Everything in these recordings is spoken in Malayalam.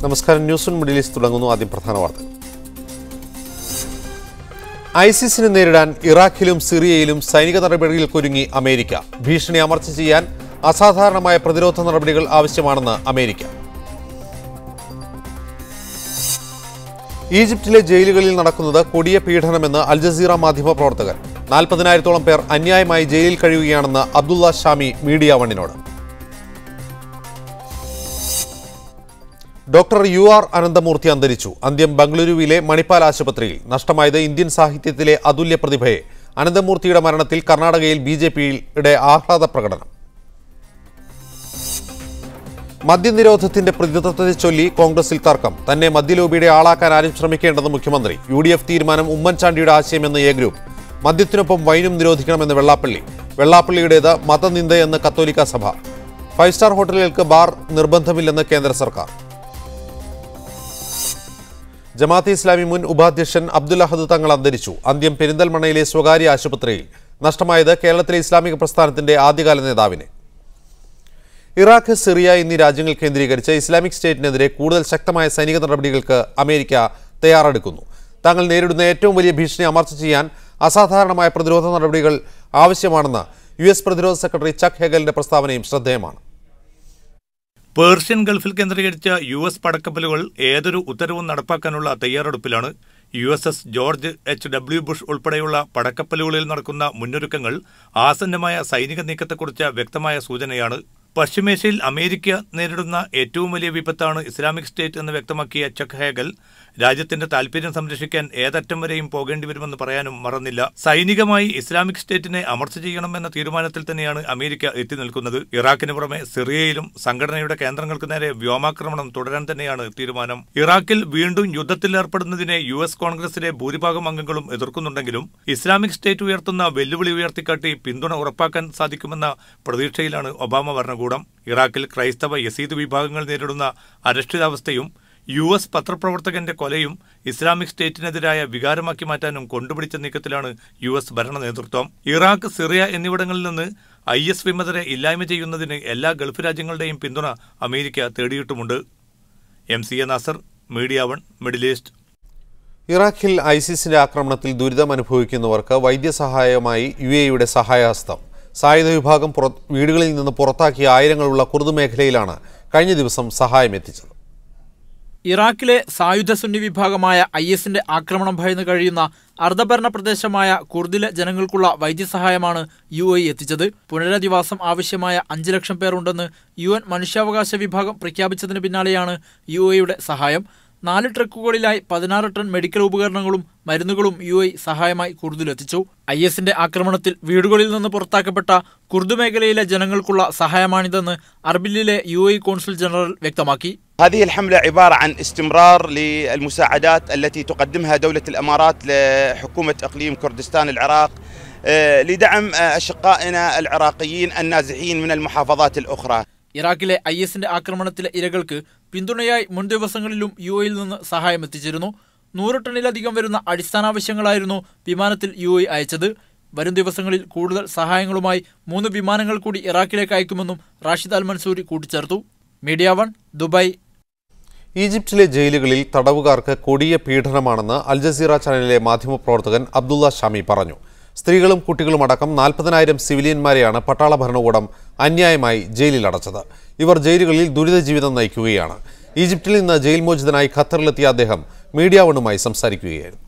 നമസ്കാരം. ന്യൂസ് ഓൺ മിഡിൽ ഈസ്റ്റ് തുടങ്ങുന്നു. ആദ്യം പ്രധാന വാർത്തകൾ. ഐസിസിനെ നേരിടാൻ ഇറാഖിലും സിറിയയിലും സൈനിക നടപടികൾക്കൊരുങ്ങി അമേരിക്ക. ഭീഷണി അമർച്ച ചെയ്യാൻ അസാധാരണമായ പ്രതിരോധ നടപടികൾ ആവശ്യമാണെന്ന് അമേരിക്ക. ഈജിപ്തിലെ ജയിലുകളിൽ നടക്കുന്നത് കൊടിയ പീഡനമെന്ന് അൽ ജസീറ മാധ്യമ പ്രവർത്തകൻ. 40,000-ഓളം പേർ അന്യായമായി ജയിലിൽ കഴിയുകയാണെന്ന് അബ്ദുള്ള ഷാമി മീഡിയ വണ്ണിനോട്. ഡോക്ടർ UR അനന്തമൂർത്തി അന്തരിച്ചു. അന്ത്യം ബംഗളൂരുവിലെ മണിപ്പാൽ ആശുപത്രിയിൽ. നഷ്ടമായത് ഇന്ത്യൻ സാഹിത്യത്തിലെ അതുല്യ പ്രതിഭയെ. അനന്തമൂർത്തിയുടെ മരണത്തിൽ കർണാടകയിൽ BJPയുടെ ആഹ്ലാദ പ്രകടനം. മദ്യനിരോധത്തിന്റെ പ്രതിരോധത്തെ ചൊല്ലി കോൺഗ്രസിൽ തർക്കം. തന്നെ മദ്യലോബിയുടെ ആളാക്കാൻ ആരും ശ്രമിക്കേണ്ടെന്ന് മുഖ്യമന്ത്രി. UDF തീരുമാനം ഉമ്മൻചാണ്ടിയുടെ ആശയമെന്ന് A ഗ്രൂപ്പ്. മദ്യത്തിനൊപ്പം വൈനും നിരോധിക്കണമെന്ന് വെള്ളാപ്പള്ളി. വെള്ളാപ്പള്ളിയുടേത് മതനിന്ദയെന്ന് കത്തോലിക്ക സഭ. 5 സ്റ്റാർ ഹോട്ടലുകൾക്ക് ബാർ നിർബന്ധമില്ലെന്ന് കേന്ദ്ര സർക്കാർ. ജമാഅത്തെ ഇസ്ലാമി മുൻ ഉപാധ്യക്ഷൻ അബ്ദുൽ അഹദ് തങ്ങൾ അന്തരിച്ചു. അന്ത്യം പെരിന്തൽമണ്ണയിലെ സ്വകാര്യ ആശുപത്രിയിൽ. നഷ്ടമായത് കേരളത്തിലെ ഇസ്ലാമിക പ്രസ്ഥാനത്തിന്റെ ആദ്യകാല നേതാവിനെ. ഇറാഖ്, സിറിയ എന്നീ രാജ്യങ്ങൾ കേന്ദ്രീകരിച്ച് ഇസ്ലാമിക് സ്റ്റേറ്റിനെതിരെ കൂടുതൽ ശക്തമായ സൈനിക നടപടികൾക്ക് അമേരിക്ക തയ്യാറെടുക്കുന്നു. തങ്ങൾ നേരിടുന്ന ഏറ്റവും വലിയ ഭീഷണി അമർച്ച ചെയ്യാൻ അസാധാരണമായ പ്രതിരോധ നടപടികൾ ആവശ്യമാണെന്ന് US പ്രതിരോധ സെക്രട്ടറി ചക്ക് ഹേഗലിന്റെ പ്രസ്താവനയും ശ്രദ്ധേയമാണ്. പേർഷ്യൻ ഗൾഫിൽ കേന്ദ്രീകരിച്ച US പടക്കപ്പലുകൾ ഏതൊരു ഉത്തരവും നടപ്പാക്കാനുള്ള തയ്യാറെടുപ്പിലാണ്. USS George H.W. ബുഷ് ഉൾപ്പെടെയുള്ള പടക്കപ്പലുകളിൽ നടക്കുന്ന മുന്നൊരുക്കങ്ങൾ ആസന്നമായ സൈനിക നീക്കത്തെക്കുറിച്ച് വ്യക്തമായ സൂചനയാണ്. പശ്ചിമേഷ്യയിൽ അമേരിക്ക നേരിടുന്ന ഏറ്റവും വലിയ വിപത്താണ് ഇസ്ലാമിക് സ്റ്റേറ്റ് എന്ന് വ്യക്തമാക്കിയ ചക്ക് ഹേഗൽ രാജ്യത്തിന്റെ താൽപര്യം സംരക്ഷിക്കാൻ ഏതറ്റം വരെയും പോകേണ്ടി വരുമെന്ന് പറയാനും മറന്നില്ല. സൈനികമായി ഇസ്ലാമിക് സ്റ്റേറ്റിനെ അമർച്ച ചെയ്യണമെന്ന തീരുമാനത്തിൽ തന്നെയാണ് അമേരിക്ക എത്തി നിൽക്കുന്നത്. ഇറാഖിന് പുറമെ സിറിയയിലും സംഘടനയുടെ കേന്ദ്രങ്ങൾക്ക് നേരെ വ്യോമാക്രമണം തുടരാൻ തന്നെയാണ് തീരുമാനം. ഇറാഖിൽ വീണ്ടും യുദ്ധത്തിൽ ഏർപ്പെടുന്നതിനെ US കോൺഗ്രസിലെ ഭൂരിഭാഗം അംഗങ്ങളും എതിർക്കുന്നുണ്ടെങ്കിലും ഇസ്ലാമിക് സ്റ്റേറ്റ് ഉയർത്തുന്ന വെല്ലുവിളി ഉയർത്തിക്കാട്ടി പിന്തുണ ഉറപ്പാക്കാൻ സാധിക്കുമെന്ന പ്രതീക്ഷയിലാണ് ഒബാമ ഭരണകൂടം. ഇറാഖിൽ ക്രൈസ്തവ യസീദ് വിഭാഗങ്ങൾ നേരിടുന്ന അരക്ഷിതാവസ്ഥയും US പത്രപ്രവർത്തകന്റെ കൊലയും ഇസ്ലാമിക് സ്റ്റേറ്റിനെതിരായ വികാരമാക്കി മാറ്റാനും കൊണ്ടുപിടിച്ച നീക്കത്തിലാണ് US ഭരണ നേതൃത്വം. ഇറാഖ്, സിറിയ എന്നിവിടങ്ങളിൽ നിന്ന് IS വിമതരെ ഇല്ലായ്മ ചെയ്യുന്നതിന് എല്ലാ ഗൾഫ് രാജ്യങ്ങളുടെയും പിന്തുണ അമേരിക്ക തേടിയിട്ടുമുണ്ട്. MCA Nasar, Media One, middle east. ഇറാഖിൽ ഐസിസിന്റെ ആക്രമണത്തിൽ ദുരിതമനുഭവിക്കുന്നവർക്ക് വൈദ്യസഹായമായി UAEയുടെ സഹായഹസ്തം. സായുധ വിഭാഗം വീടുകളിൽ നിന്ന് പുറത്താക്കിയ ആയിരങ്ങളുള്ള കുർദ് മേഖലയിലാണ് കഴിഞ്ഞ ദിവസം സഹായം എത്തിച്ചത്. ഇറാഖിലെ സായുധ സുന്നി വിഭാഗമായ ISന്റെ ആക്രമണം ഭയന്ന് കഴിയുന്ന അർദ്ധഭരണ പ്രദേശമായ കുർദിലെ ജനങ്ങൾക്കുള്ള വൈദ്യസഹായമാണ് UAE എത്തിച്ചത്. പുനരധിവാസം ആവശ്യമായ 5 ലക്ഷം പേർ ഉണ്ടെന്ന് UN മനുഷ്യാവകാശ വിഭാഗം പ്രഖ്യാപിച്ചതിന് പിന്നാലെയാണ് UAEയുടെ സഹായം. 4 ട്രക്കുകളിലായി 16 ടൺ മെഡിക്കൽ ഉപകരണങ്ങളും മരുന്നുകളും UAE സഹായമായി കുർദിലെത്തിച്ചു. ISന്റെ ആക്രമണത്തിൽ വീടുകളിൽ നിന്ന് പുറത്താക്കപ്പെട്ട കുർദ് മേഖലയിലെ ജനങ്ങൾക്കുള്ള സഹായമാണിതെന്ന് അർബിലിലെ UAE കോൺസുൽ ജനറൽ വ്യക്തമാക്കി. هذه الحملة عبارة عن استمرار للمساعدات التي تقدمها دولة الأمارات لحكومة إقليم كردستان العراق لدعم أشقائنا العراقيين النازحين من المحافظات الأخرى. ഇറാഖിലെ ISന്റെ ആക്രമണത്തിലെ ഇരകൾക്ക് പിന്തുണയായി മുൻ ദിവസങ്ങളിലും UAEയിൽ നിന്ന് സഹായം എത്തിച്ചിരുന്നു. 100 ടണ്ണിലധികം വരുന്ന അടിസ്ഥാനാവശ്യങ്ങളായിരുന്നു വിമാനത്തിൽ UAE അയച്ചത്. വരും ദിവസങ്ങളിൽ കൂടുതൽ സഹായങ്ങളുമായി 3 വിമാനങ്ങൾ കൂടി ഇറാഖിലേക്ക് അയക്കുമെന്നും റാഷിദ് അൽ മൻസൂരി കൂട്ടിച്ചേർത്തു. Media one, Dubai. ഈജിപ്തിലെ ജയിലുകളിൽ തടവുകാർക്ക് കൊടിയ പീഡനമാണെന്ന് അൽ ജസീറ ചാനലിലെ മാധ്യമപ്രവർത്തകൻ അബ്ദുള്ള ഷാമി പറഞ്ഞു. സ്ത്രീകളും കുട്ടികളും അടക്കം 40,000 സിവിലിയന്മാരെയാണ് പട്ടാള ഭരണകൂടം അന്യായമായി ജയിലിൽ അടച്ചത്. ഇവർ ജയിലുകളിൽ ദുരിത ജീവിതം നയിക്കുകയാണ്. ഈജിപ്തിൽ നിന്ന് ജയിൽ മോചിതനായി ഖത്തറിലെത്തിയ അദ്ദേഹം മീഡിയ വണ്ണുമായി സംസാരിക്കുകയായിരുന്നു.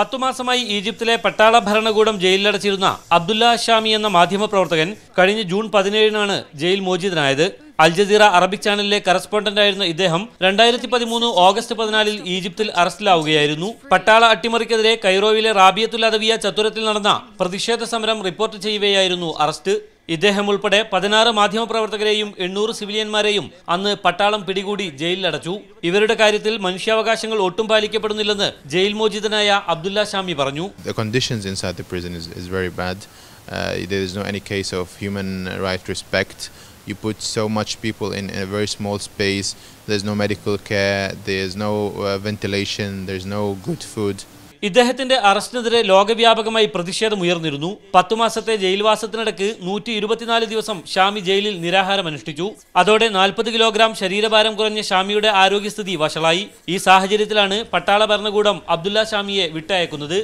10 മാസമായി ഈജിപ്തിലെ പട്ടാള ഭരണകൂടം ജയിലിലടച്ചിരുന്ന അബ്ദുള്ള ഷാമി എന്ന മാധ്യമപ്രവർത്തകൻ കഴിഞ്ഞ ജൂൺ 17-നാണ് ജയിൽ മോചിതനായത്. അൽ ജസീറ അറബിക് ചാനലിലെ കറസ്പോണ്ടന്റായിരുന്ന ഇദ്ദേഹം 2013 ഓഗസ്റ്റ് 14 ഈജിപ്തിൽ അറസ്റ്റിലാവുകയായിരുന്നു. പട്ടാള അട്ടിമറിക്കെതിരെ കൈറോയിലെ റാബിയത്തുൽ അദവിയ ചത്തുരത്തിൽ നടന്ന പ്രതിഷേധ സമരം റിപ്പോർട്ട് ചെയ്യവെയായിരുന്നു അറസ്റ്റ്. ഇദ്ദേഹം ഉൾപ്പെടെ 16 മാധ്യമപ്രവർത്തകരെയും 800 സിവിലിയന്മാരെയും അന്ന് പട്ടാളം പിടികൂടി ജയിലിലടച്ചു. ഇവരുടെ കാര്യത്തിൽ മനുഷ്യാവകാശങ്ങൾ ഒട്ടും പാലിക്കപ്പെടുന്നില്ലെന്ന് ജയിൽ മോചിതനായ അബ്ദുള്ള ഷാമി പറഞ്ഞു. The conditions inside the prison is very bad. There is no any case of human right respect. You put so much people in a very small space. There's no medical care. There's no ventilation. There's no good food. ഇദ്ദേഹത്തിന്റെ അറസ്റ്റിനെതിരെ ലോകവ്യാപകമായി പ്രതിഷേധമുയർന്നിരുന്നു. 10 മാസത്തെ ജയിൽവാസത്തിനിടയ്ക്ക് 124 ദിവസം ഷാമി ജയിലിൽ നിരാഹാരം അനുഷ്ഠിച്ചു. അതോടെ 40 കിലോഗ്രാം ശരീരഭാരം കുറഞ്ഞ ഷാമിയുടെ ആരോഗ്യസ്ഥിതി വഷളായി. ഈ സാഹചര്യത്തിലാണ് പട്ടാള ഭരണകൂടം അബ്ദുള്ള ഷാമിയെ വിട്ടയക്കുന്നത്.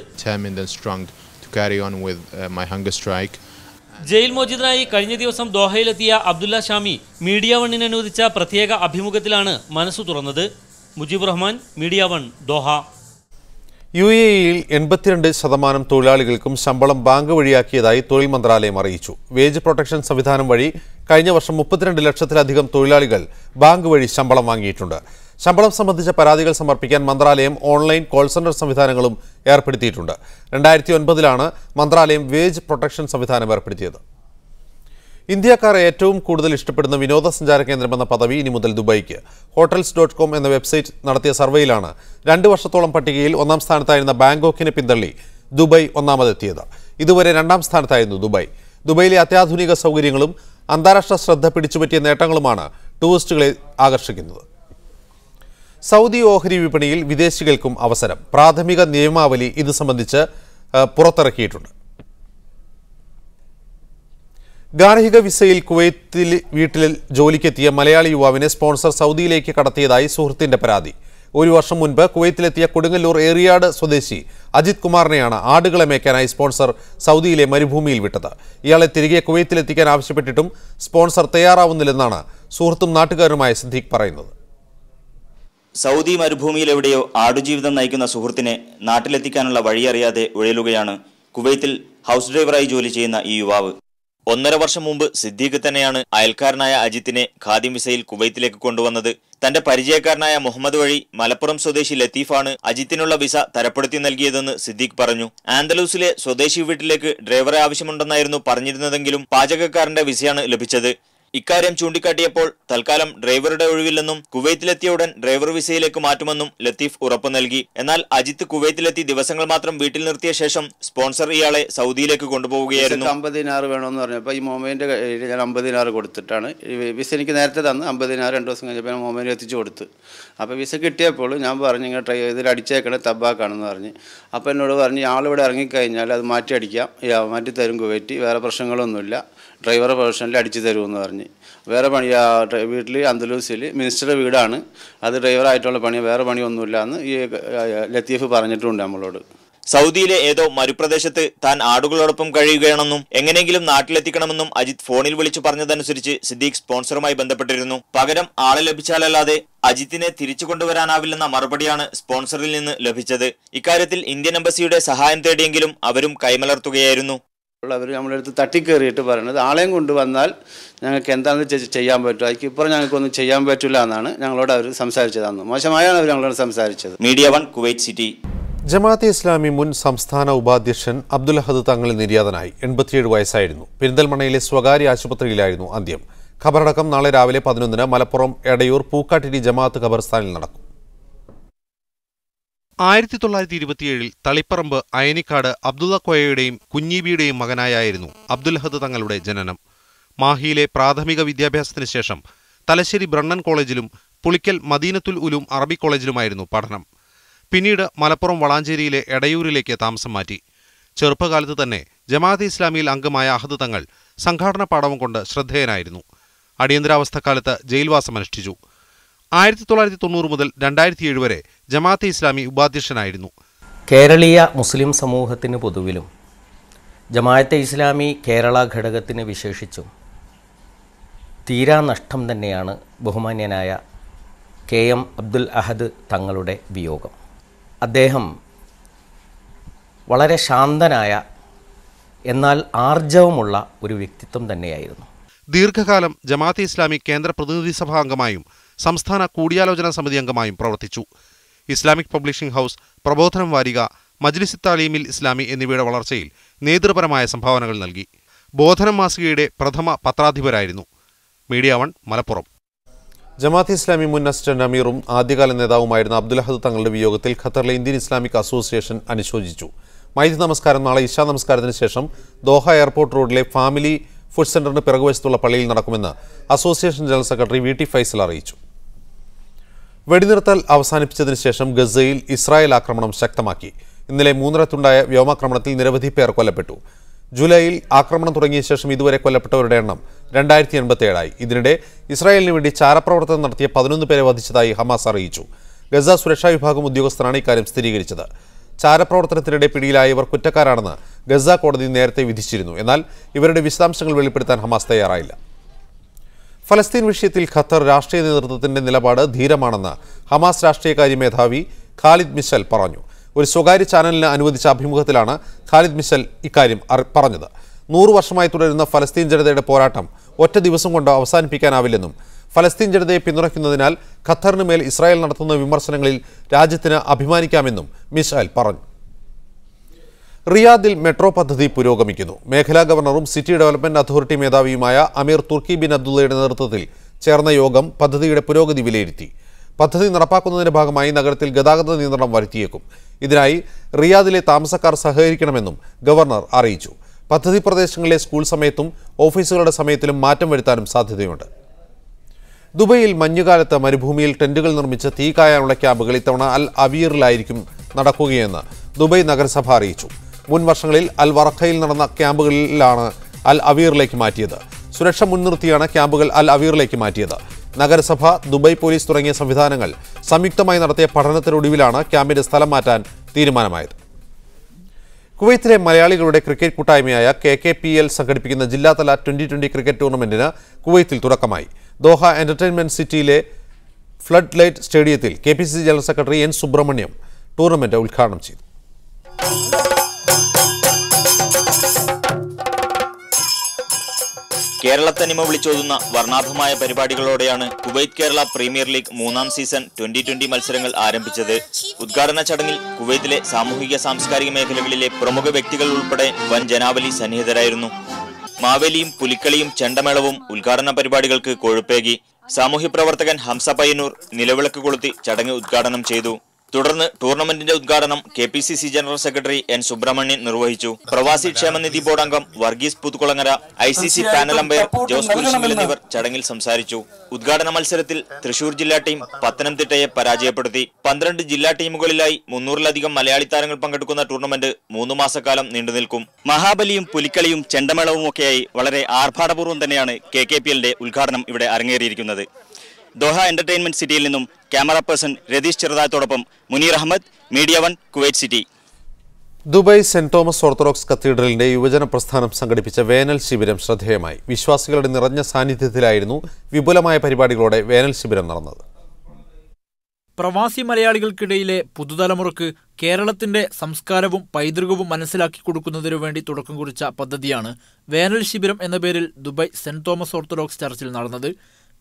ജയിൽ മോചിതനായി കഴിഞ്ഞ ദിവസം ദോഹയിലെത്തിയ അബ്ദുള്ള ഷാമി മീഡിയ വണ്ണിന് അനുവദിച്ച പ്രത്യേക അഭിമുഖത്തിലാണ് മനസ്സു തുറന്നത്. മുജീബുർ റഹ്മാൻ, മീഡിയ വൺ, ദോഹ. UAE-യിൽ 82% തൊഴിലാളികൾക്കും ശമ്പളം ബാങ്ക് വഴിയാക്കിയതായി തൊഴിൽ മന്ത്രാലയം അറിയിച്ചു. വേജ് പ്രൊട്ടക്ഷൻ സംവിധാനം വഴി കഴിഞ്ഞ വർഷം 32 ലക്ഷത്തിലധികം തൊഴിലാളികൾ ബാങ്ക് വഴി ശമ്പളം വാങ്ങിയിട്ടുണ്ട്. ശമ്പളം സംബന്ധിച്ച പരാതികൾ സമർപ്പിക്കാൻ മന്ത്രാലയം ഓൺലൈൻ കോൾ സെന്റർ സംവിധാനങ്ങളും ഏർപ്പെടുത്തിയിട്ടുണ്ട്. 2009-ലാണ് മന്ത്രാലയം വേജ് പ്രൊട്ടക്ഷൻ സംവിധാനം ഏർപ്പെടുത്തിയത്. ഇന്ത്യക്കാർ ഏറ്റവും കൂടുതൽ ഇഷ്ടപ്പെടുന്ന വിനോദസഞ്ചാര കേന്ദ്രമെന്ന പദവി ഇനി മുതൽ ദുബായിക്ക്. hotels.com എന്ന വെബ്സൈറ്റ് നടത്തിയ സർവേയിലാണ് 2 വർഷത്തോളം പട്ടികയിൽ 1-ാം സ്ഥാനത്തായിരുന്ന ബാങ്കോക്കിനെ പിന്തള്ളി ദുബായ് ഒന്നാമതെത്തിയത്. ഇതുവരെ 2-ാം സ്ഥാനത്തായിരുന്നു ദുബായ്. ദുബായിലെ അത്യാധുനിക സൗകര്യങ്ങളും അന്താരാഷ്ട്ര ശ്രദ്ധ പിടിച്ചുപറ്റിയ നേട്ടങ്ങളുമാണ് ടൂറിസ്റ്റുകളെ ആകർഷിക്കുന്നത്. സൗദി ഓഹരി വിപണിയിൽ വിദേശികൾക്കും അവസരം. പ്രാഥമിക നിയമാവലി ഇത് സംബന്ധിച്ച് പുറത്തിറക്കിയിട്ടുണ്ട്. ഗാർഹിക വിസയിൽ കുവൈത്തിൽ വീട്ടിൽ ജോലിക്കെത്തിയ മലയാളി യുവാവിനെ സ്പോൺസർ സൗദിയിലേക്ക് കടത്തിയതായി സുഹൃത്തിന്റെ പരാതി. 1 വർഷം മുൻപ് കുവൈത്തിലെത്തിയ കൊടുങ്ങല്ലൂർ ഏറിയാട് സ്വദേശി അജിത് കുമാറിനെയാണ് ആടുകളെ മേയ്ക്കാനായി സ്പോൺസർ സൗദിയിലെ മരുഭൂമിയിൽ വിട്ടത്. ഇയാളെ തിരികെ കുവൈത്തിലെത്തിക്കാൻ ആവശ്യപ്പെട്ടിട്ടും സ്പോൺസർ തയ്യാറാവുന്നില്ലെന്നാണ് സുഹൃത്തും നാട്ടുകാരുമായ സിദ്ദീഖ് പറയുന്നത്. സൗദി മരുഭൂമിയിൽ എവിടെയോ ആടുജീവിതം നയിക്കുന്ന സുഹൃത്തിനെ നാട്ടിലെത്തിക്കാനുള്ള വഴിയറിയാതെ ഉഴലുകയാണ് കുവൈത്തിൽ ഹൗസ് ഡ്രൈവറായി ജോലി ചെയ്യുന്ന ഈ യുവാവ്. 1.5 വർഷം മുമ്പ് സിദ്ദീഖ് തന്നെയാണ് അയൽക്കാരനായ അജിത്തിനെ ഖാദിം വിസയിൽ കുവൈത്തിലേക്ക് കൊണ്ടുവന്നത്. തന്റെ പരിചയക്കാരനായ മുഹമ്മദ് വഴി മലപ്പുറം സ്വദേശി ലത്തീഫാണ് അജിത്തിനുള്ള വിസ തരപ്പെടുത്തി നൽകിയതെന്ന് സിദ്ദീഖ് പറഞ്ഞു. ആന്തലൂസിലെ സ്വദേശി വീട്ടിലേക്ക് ഡ്രൈവറെ ആവശ്യമുണ്ടെന്നായിരുന്നു പറഞ്ഞിരുന്നതെങ്കിലും പാചകക്കാരന്റെ വിസയാണ് ലഭിച്ചത്. ഇക്കാര്യം ചൂണ്ടിക്കാട്ടിയപ്പോൾ തൽക്കാലം ഡ്രൈവറുടെ ഒഴിവില്ലെന്നും കുവൈത്തിലെത്തിയ ഉടൻ ഡ്രൈവർ വിസയിലേക്ക് മാറ്റുമെന്നും ലത്തീഫ് ഉറപ്പു നൽകി. എന്നാൽ അജിത്ത് കുവൈത്തിലെത്തി ദിവസങ്ങൾ മാത്രം വീട്ടിൽ നിർത്തിയ ശേഷം സ്പോൺസർ ഇയാളെ സൗദിയിലേക്ക് കൊണ്ടുപോവുകയായിരുന്നു. 50 ദിനാർ വേണമെന്ന് പറഞ്ഞപ്പോൾ ഈ മൊബൈലിന്റെ ഞാൻ 50 ദിനാർ കൊടുത്തിട്ടാണ് വിസ എനിക്ക് നേരത്തെ തന്ന് 50 ദിനാർ 2 ദിവസം കഴിഞ്ഞപ്പോൾ മൊബൈൽ എത്തിച്ചു കൊടുത്ത്. അപ്പോൾ വിസ കിട്ടിയപ്പോൾ ഞാൻ പറഞ്ഞു ഇങ്ങനെ ഇതിൽ അടിച്ചേക്കണേ തബ്ബാക്കാണെന്ന് പറഞ്ഞ്. അപ്പോൾ എന്നോട് പറഞ്ഞ് ആളിവിടെ ഇറങ്ങിക്കഴിഞ്ഞാൽ അത് മാറ്റി അടിക്കാം, മാറ്റി തരും കുവൈറ്റ്, വേറെ പ്രശ്നങ്ങളൊന്നുമില്ല, ഡ്രൈവറെ പ്രൊഫഷനിൽ അടിച്ചു തരുമെന്ന് പറഞ്ഞ്. വേറെ പണി വീട്ടിൽ അന്തലൂസിൽ മിനിസ്റ്ററുടെ വീടാണ്, അത് ഡ്രൈവറായിട്ടുള്ള പണി, വേറെ പണിയൊന്നുമില്ല എന്ന് ഈ ലത്തീഫ് പറഞ്ഞിട്ടുണ്ട് നമ്മളോട്. സൗദിയിലെ ഏതോ മരുപ്രദേശത്ത് താൻ ആടുകളോടൊപ്പം കഴിയുകയാണെന്നും എങ്ങനെയെങ്കിലും നാട്ടിലെത്തിക്കണമെന്നും അജിത് ഫോണിൽ വിളിച്ചു പറഞ്ഞതനുസരിച്ച് സിദ്ദീഖ് സ്പോൺസറുമായി ബന്ധപ്പെട്ടിരുന്നു. പകരം ആളെ ലഭിച്ചാലല്ലാതെ അജിത്തിനെ തിരിച്ചു കൊണ്ടുവരാനാവില്ലെന്ന മറുപടിയാണ് സ്പോൺസറിൽ നിന്ന് ലഭിച്ചത്. ഇക്കാര്യത്തിൽ ഇന്ത്യൻ എംബസിയുടെ സഹായം തേടിയെങ്കിലും അവരും കൈമലർത്തുകയായിരുന്നു. അവർ നമ്മളെ അടുത്ത് തട്ടിക്കേറിയിട്ട് പറയുന്നത് ആളെയും കൊണ്ടുവന്നാൽ ഞങ്ങൾക്ക് എന്താണെന്ന് ചെയ്യാൻ പറ്റും, അതിക്കിപ്പുറം ഞങ്ങൾക്കൊന്നും ചെയ്യാൻ പറ്റില്ല എന്നാണ് ഞങ്ങളോട് അവർ സംസാരിച്ചതാണ്. മോശമായാണ് അവർ ഞങ്ങളോട് സംസാരിച്ചത്. Media one, Kuwait city. Jamaat-e Islami മുൻ സംസ്ഥാന ഉപാധ്യക്ഷൻ അബ്ദുൽ അഹദ് തങ്ങൾ നിര്യാതനായി. 87 വയസ്സായിരുന്നു. പെരിന്തൽമണ്ണയിലെ സ്വകാര്യ ആശുപത്രിയിലായിരുന്നു അന്ത്യം. ഖബറടക്കം നാളെ രാവിലെ 11-ന് മലപ്പുറം എടയൂർ പൂക്കാട്ടിരി ജമാഅത്ത് ഖബർസ്ഥാനിൽ നടക്കും. 1927-ൽ തളിപ്പറമ്പ് അയനിക്കാട് അബ്ദുള്ള കോയയുടെയും കുഞ്ഞീബിയുടെയും മകനായായിരുന്നു അബ്ദുൽ അഹദ് തങ്ങളുടെ ജനനം. മാഹിയിലെ പ്രാഥമിക വിദ്യാഭ്യാസത്തിന് ശേഷം തലശ്ശേരി ബ്രണ്ണൻ കോളേജിലും പുളിക്കൽ മദീനത്തുൽ ഉലൂം അറബി കോളേജിലുമായിരുന്നു പഠനം. പിന്നീട് മലപ്പുറം വളാഞ്ചേരിയിലെ എടയൂരിലേക്ക് താമസം മാറ്റി. ചെറുപ്പകാലത്ത് തന്നെ ജമാഅത്തെ ഇസ്ലാമിയിൽ അംഗമായ അഹദ് തങ്ങൾ സംഘാടന പാടവം കൊണ്ട് ശ്രദ്ധേയനായിരുന്നു. അടിയന്തരാവസ്ഥക്കാലത്ത് ജയിൽവാസമനുഷ്ഠിച്ചു. 1990 മുതൽ 2007 വരെ ജമാഅത്തെ ഇസ്ലാമി ഉപാധ്യക്ഷനായിരുന്നു. കേരളീയ മുസ്ലിം സമൂഹത്തിന് പൊതുവിലും ജമാഅത്തെ ഇസ്ലാമി കേരള ഘടകത്തിന് വിശേഷിച്ചും തീരാ നഷ്ടം തന്നെയാണ് ബഹുമാന്യനായ KM അബ്ദുൽ അഹദ് തങ്ങളുടെ വിയോഗം. അദ്ദേഹം വളരെ ശാന്തനായ എന്നാൽ ആർജവമുള്ള ഒരു വ്യക്തിത്വം തന്നെയായിരുന്നു. ദീർഘകാലം ജമാഅത്തെ ഇസ്ലാമി കേന്ദ്ര പ്രതിനിധി സഭാ അംഗമായും സംസ്ഥാന കൂടിയാലോചനാ സമിതി അംഗമായും പ്രവർത്തിച്ചു. ഇസ്ലാമിക് പബ്ലിഷിംഗ് ഹൗസ്, പ്രബോധനം വാരിക, മജ്ലിസ് താലീമിൽ ഇസ്ലാമി എന്നിവയുടെ വളർച്ചയിൽ നേതൃപരമായ സംഭാവനകൾ നൽകി. ബോധനം മാസികയുടെ പ്രഥമ പത്രാധിപരായിരുന്നു. മീഡിയ വൺ, മലപ്പുറം. ജമാഅത്തെ ഇസ്ലാമി മുൻ അസിസ്റ്റന്റ് അമീറും ആദ്യകാല നേതാവുമായിരുന്ന അബ്ദുൽ അഹദ് തങ്ങളുടെ വിയോഗത്തിൽ ഖത്തറിലെ ഇന്ത്യൻ ഇസ്ലാമിക് അസോസിയേഷൻ അനുശോചിച്ചു. മൈദി നമസ്കാരം നാളെ ഇശാ നമസ്കാരത്തിന് ശേഷം ദോഹ എയർപോർട്ട് റോഡിലെ ഫാമിലി ഫുഡ് സെന്ററിന് പിറകുവശത്തുള്ള പള്ളിയിൽ നടക്കുമെന്ന് association general secretary VT Faisal അറിയിച്ചു. വെടിനിർത്തൽ അവസാനിപ്പിച്ചതിന് ശേഷം ഗസയിൽ ഇസ്രായേൽ ആക്രമണം ശക്തമാക്കി. ഇന്നലെ മൂന്നിടത്തുണ്ടായ വ്യോമാക്രമണത്തിൽ നിരവധി പേർ കൊല്ലപ്പെട്ടു. ജൂലൈയിൽ ആക്രമണം തുടങ്ങിയ ശേഷം ഇതുവരെ കൊല്ലപ്പെട്ടവരുടെ എണ്ണം 2087 ഇതിനിടെ ഇസ്രായേലിന് വേണ്ടി ചാരപ്രവർത്തനം നടത്തിയ 11 പേരെ വധിച്ചതായി ഹമാസ് അറിയിച്ചു. ഗസ സുരക്ഷാ വിഭാഗം ഉദ്യോഗസ്ഥരാണ് ഇക്കാര്യം സ്ഥിരീകരിച്ചത്. ചാരപ്രവർത്തനത്തിനിടെ പിടിയിലായവർ കുറ്റക്കാരാണെന്ന് ഗസ കോടതി നേരത്തെ വിധിച്ചിരുന്നു. എന്നാൽ ഇവരുടെ വിശദാംശങ്ങൾ വെളിപ്പെടുത്താൻ ഹമാസ് തയ്യാറായില്ല. ഫലസ്തീൻ വിഷയത്തിൽ ഖത്തർ രാഷ്ട്രീയ നേതൃത്വത്തിന്റെ നിലപാട് ധീരമാണെന്ന് ഹമാസ് രാഷ്ട്രീയകാര്യ മേധാവി ഖാലിദ് മിഷൽ പറഞ്ഞു. ഒരു സ്വകാര്യ ചാനലിന് അനുവദിച്ച അഭിമുഖത്തിലാണ് ഖാലിദ് മിഷൽ ഇക്കാര്യം പറഞ്ഞത്. 100 വർഷമായി തുടരുന്ന ഫലസ്തീൻ ജനതയുടെ പോരാട്ടം ഒറ്റ ദിവസം കൊണ്ട് അവസാനിപ്പിക്കാനാവില്ലെന്നും ഫലസ്തീൻ ജനതയെ പിന്തുണയ്ക്കുന്നതിനാൽ ഖത്തറിന് മേൽ ഇസ്രായേൽ നടത്തുന്ന വിമർശനങ്ങളിൽ രാജ്യത്തിന് അഭിമാനിക്കാമെന്നും മിഷൽ പറഞ്ഞു. റിയാദിൽ മെട്രോ പദ്ധതി പുരോഗമിക്കുന്നു. മേഖലാ ഗവർണറും സിറ്റി ഡെവലപ്മെന്റ് അതോറിറ്റി മേധാവിയുമായ അമീർ തുർക്കി ബിൻ അബ്ദുള്ളയുടെ നേതൃത്വത്തിൽ ചേർന്ന യോഗം പദ്ധതിയുടെ പുരോഗതി വിലയിരുത്തി. പദ്ധതി നടപ്പാക്കുന്നതിന്റെ ഭാഗമായി നഗരത്തിൽ ഗതാഗത നിയന്ത്രണം വരുത്തിയേക്കും. ഇതിനായി റിയാദിലെ താമസക്കാർ സഹകരിക്കണമെന്നും ഗവർണർ അറിയിച്ചു. പദ്ധതി പ്രദേശങ്ങളിലെ സ്കൂൾ സമയത്തും ഓഫീസുകളുടെ സമയത്തിലും മാറ്റം വരുത്താനും സാധ്യതയുണ്ട്. ദുബൈയിൽ മഞ്ഞുകാലത്ത് മരുഭൂമിയിൽ ടെന്റുകൾ നിർമ്മിച്ച് തീ കായാനുള്ള ക്യാമ്പുകൾ ഇത്തവണ അൽ അവീറിലായിരിക്കും നടക്കുകയെന്ന് ദുബൈ നഗരസഭ അറിയിച്ചു. മുൻ വർഷങ്ങളിൽ അൽ വറഖയിൽ നടന്ന ക്യാമ്പുകളിലാണ് അൽ അവീറിലേക്ക് മാറ്റിയത്. സുരക്ഷ മുൻനിർത്തിയാണ് ക്യാമ്പുകൾ അൽ അവീറിലേക്ക് മാറ്റിയത്. നഗരസഭ, ദുബൈ പോലീസ് തുടങ്ങിയ സംവിധാനങ്ങൾ സംയുക്തമായി നടത്തിയ പഠനത്തിനൊടുവിലാണ് ക്യാമ്പിന്റെ സ്ഥലം മാറ്റാൻ തീരുമാനമായത്. കുവൈത്തിലെ മലയാളികളുടെ ക്രിക്കറ്റ് കൂട്ടായ്മയായ KKPL സംഘടിപ്പിക്കുന്ന ജില്ലാതല 2020 ക്രിക്കറ്റ് ടൂർണമെന്റിന് കുവൈത്തിൽ തുടക്കമായി. ദോഹ എന്റർടൈൻമെന്റ് സിറ്റിയിലെ ഫ്ലഡ് ലൈറ്റ് സ്റ്റേഡിയത്തിൽ KPCC general secretary N. Subramaniam tournament ഉദ്ഘാടനം ചെയ്തു. കേരളത്തനിമ വിളിച്ചോതുന്ന വർണ്ണാഭമായ പരിപാടികളോടെയാണ് കുവൈത്ത് കേരള പ്രീമിയർ ലീഗ് 3ാം സീസൺ 2020 മത്സരങ്ങൾ ആരംഭിച്ചത്. ഉദ്ഘാടന ചടങ്ങിൽ കുവൈത്തിലെ സാമൂഹിക സാംസ്കാരിക മേഖലകളിലെ പ്രമുഖ വ്യക്തികൾ ഉൾപ്പെടെ വൻ ജനാവലി സന്നിഹിതരായിരുന്നു. മാവേലിയും പുലിക്കളിയും ചെണ്ടമേളവും ഉദ്ഘാടന പരിപാടികൾക്ക് കൊഴുപ്പേകി. സാമൂഹ്യ പ്രവർത്തകൻ ഹംസ പയ്യന്നൂർ നിലവിളക്ക് കൊളുത്തി ചടങ്ങ് ഉദ്ഘാടനം ചെയ്തു. തുടർന്ന് ടൂർണമെന്റിന്റെ ഉദ്ഘാടനം KPCC general secretary N. Subramanian നിർവഹിച്ചു. പ്രവാസി ക്ഷേമനിധി ബോർഡ് അംഗം Varghese Puthukulangara, ICC panel umpire Jose Kurisinkal എന്നിവർ ചടങ്ങിൽ സംസാരിച്ചു. ഉദ്ഘാടന മത്സരത്തിൽ തൃശൂർ ജില്ലാ ടീം പത്തനംതിട്ടയെ പരാജയപ്പെടുത്തി. 12 ജില്ലാ ടീമുകളിലായി 300-ലധികം മലയാളി താരങ്ങൾ പങ്കെടുക്കുന്ന ടൂർണമെന്റ് 3 മാസക്കാലം നീണ്ടുനിൽക്കും. മഹാബലിയും പുലിക്കളിയും ചെണ്ടമേളവും ഒക്കെയായി വളരെ ആർഭാടപൂർവ്വം തന്നെയാണ് KKPLന്റെ ഉദ്ഘാടനം ഇവിടെ അരങ്ങേറിയിരിക്കുന്നത്. ദോഹ എന്റർടൈൻമെന്റ് സിറ്റിയിൽ നിന്നും ക്യാമറ പേഴ്സൺ രതീഷ് ചെറുതായത്തോടൊപ്പം Muneer Ahammad, Media 1, Kuwait city. Dubai saint Thomas orthodox കത്തീഡ്രലിന്റെ യുവജന പ്രസ്ഥാനം സംഘടിപ്പിച്ച വേനൽ ശിബിരം ശ്രദ്ധേയമായി. വിശ്വാസികളുടെ നിറഞ്ഞ സാന്നിധ്യത്തിലായിരുന്നു വിപുലമായ പരിപാടികളോടെ വേനൽ ശിബിരം നടന്നത്. പ്രവാസി മലയാളികൾക്കിടയിലെ പുതുതലമുറക്ക് കേരളത്തിന്റെ സംസ്കാരവും പൈതൃകവും മനസ്സിലാക്കി കൊടുക്കുന്നതിനു വേണ്ടി തുടക്കം കുറിച്ച പദ്ധതിയാണ് വേനൽ ശിബിരം എന്ന പേരിൽ ദുബായ് സെന്റ് തോമസ് ഓർത്തഡോക്സ് ചർച്ചിൽ നടന്നത്.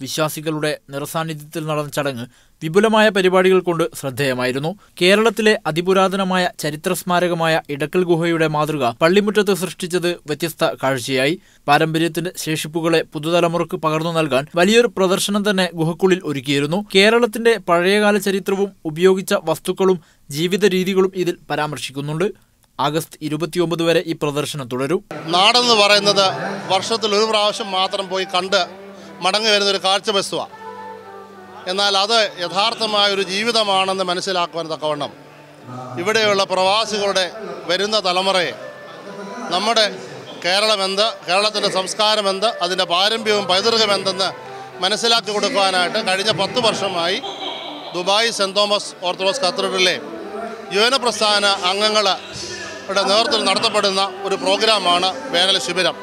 വിശ്വാസികളുടെ നിറസാന്നിധ്യത്തിൽ നടന്ന ചടങ്ങ് വിപുലമായ പരിപാടികൾ കൊണ്ട് ശ്രദ്ധേയമായിരുന്നു. കേരളത്തിലെ അതിപുരാതനമായ ചരിത്ര സ്മാരകമായ ഇടക്കൽ ഗുഹയുടെ മാതൃക പള്ളിമുറ്റത്ത് സൃഷ്ടിച്ചത് വ്യത്യസ്ത കാഴ്ചയായി. പാരമ്പര്യത്തിന്റെ ശേഷിപ്പുകളെ പുതുതലമുറക്ക് പകർന്നു നൽകാൻ വലിയൊരു പ്രദർശനം തന്നെ ഗുഹക്കുള്ളിൽ ഒരുക്കിയിരുന്നു. കേരളത്തിന്റെ പഴയകാല ചരിത്രവും ഉപയോഗിച്ച വസ്തുക്കളും ജീവിത രീതികളും ഇതിൽ പരാമർശിക്കുന്നുണ്ട്. ആഗസ്റ്റ് 29 വരെ ഈ പ്രദർശനം തുടരും. നാടെന്ന് പറയുന്നത് വർഷത്തിൽ ഒരു പ്രാവശ്യം മാത്രം പോയി കണ്ട് മടങ്ങി വരുന്നൊരു കാഴ്ച വസ്തുവാണ്. എന്നാൽ അത് യഥാർത്ഥമായൊരു ജീവിതമാണെന്ന് മനസ്സിലാക്കുവാൻ തക്കവണ്ണം ഇവിടെയുള്ള പ്രവാസികളുടെ വരുന്ന തലമുറയെ നമ്മുടെ കേരളമെന്ത്, കേരളത്തിൻ്റെ സംസ്കാരമെന്ത്, അതിൻ്റെ പാരമ്പര്യവും പൈതൃകമെന്തെന്ന് മനസ്സിലാക്കി കൊടുക്കുവാനായിട്ട് കഴിഞ്ഞ 10 വർഷമായി ദുബായ് സെന്റ് തോമസ് ഓർത്തഡോക്സ് കത്തീഡ്രലിലെ യുവജന പ്രസ്ഥാന അംഗങ്ങളുടെ നേതൃത്വത്തിൽ നടത്തപ്പെടുന്ന ഒരു പ്രോഗ്രാമാണ് വേനൽ ശിബിരം.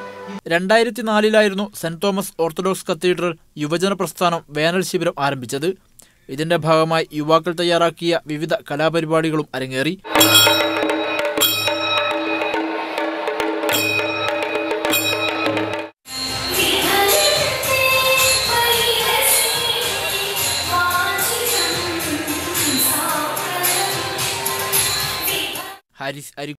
2004 സെന്റ് തോമസ് ഓർത്തഡോക്സ് കത്തീഡ്രൽ യുവജന പ്രസ്ഥാനം വേനൽ ശിബിരം ആരംഭിച്ചത്. ഇതിന്റെ ഭാഗമായി യുവാക്കൾ തയ്യാറാക്കിയ വിവിധ കലാപരിപാടികളും അരങ്ങേറി. ഹാരിസ്